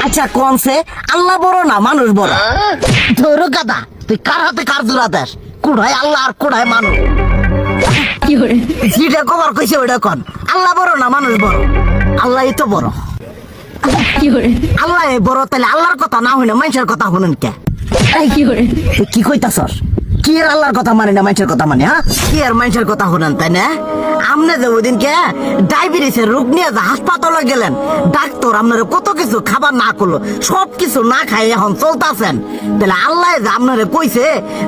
আচ্ছা কোনছে আল্লাহ বড় না মানুষ বড়? ধরো গাদা, তুই কার হাতে কার জোড়া দেশ? কুড়াই আল্লাহ আর কুড়াই মানুষ। যেটা কবার কইছে ওইটা কন। আল্লাহ বড় না মানুষ বড়? আল্লাহই তো বড়। আল্লাহ বড়, তাহলে আল্লাহর কথা না হইনা মানুষের কথা শুনেন কে? তুই কি কইতাছস? কি এর আল্লাহর কথা মানে না মানুষের কথা মানে? হ্যাঁ, কি আর মানুষের কথা শুনেন তাই না? আমনে যে ওই দিনকে ডায়াবেটিসের রোগ নিয়ে যে হাসপাতালে গেলেন, ডাক্তার আপনার কত কিছু খাবার না করলো, সব কিছু না খাই এখন চলতেছেন। তাহলে আল্লাহ যে আপনারে কইছে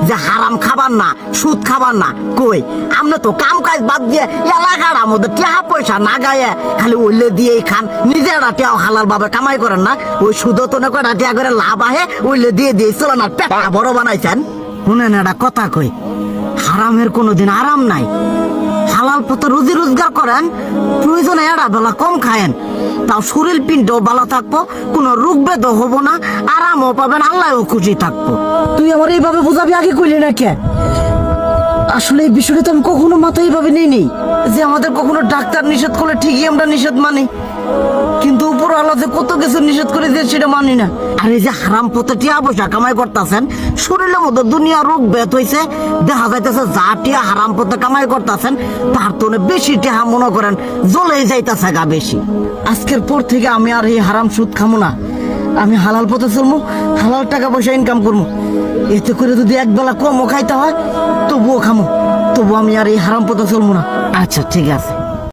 যে হারাম খাবার না, সুদ খাবার না, কই আপনি তো কাম কাজ বাদ দিয়ে এলাকার মধ্যে টাকা পয়সা না গায়ে খালি ওইলে দিয়েই খান, নিজেরা টিয়াও হালাল ভাবে কামাই করেন না, ওই সুদ তো না কয়টা টিয়া করে লাভ আহে ওইলে দিয়ে দিয়ে চলে না, পেট বড় বানাইছেন। শুনেন একটা কথা কই, হারামের কোনোদিন আরাম নাই। হালাল পথে রুজি রোজগার করেন, প্রয়োজনে এড়া বেলা কম খায়েন, তাও শরীর পিণ্ডও ভালো থাকবো, কোনো রোগ বেদও হবো না, আরামও পাবেন, আল্লাহও খুশি থাকবো। তুই আমার এইভাবে বুঝাবি আগে কইলি না কে? আসলে এই বিষয়টা তো আমি কখনো মাথায় এইভাবে নিইনি যে আমাদের কখনো ডাক্তার নিষেধ করলে ঠিকই আমরা নিষেধ মানি, কিন্তু উপর আল্লাহ যে কত কিছু নিষেধ করে দিয়ে সেটা মানি না। আর এই যে হারাম পথে টিয়া পয়সা কামাই করতেছেন, শরীরের মধ্যে দুনিয়া রোগ বেত হয়েছে, দেখা যাইতেছে যা টিয়া হারাম পথে কামাই করতেছেন তার তো বেশি টিয়া মনে করেন জ্বলেই যাইতেছে গা বেশি। আজকের পর থেকে আমি আর এই হারাম সুদ খামো না, আমি হালাল পথে চলবো, হালাল টাকা পয়সা ইনকাম করবো। এতে করে যদি একবেলা কমও খাইতে হয় তবুও খামো, তবু আমি আর এই হারাম পথে চলবো না। আচ্ছা ঠিক আছে।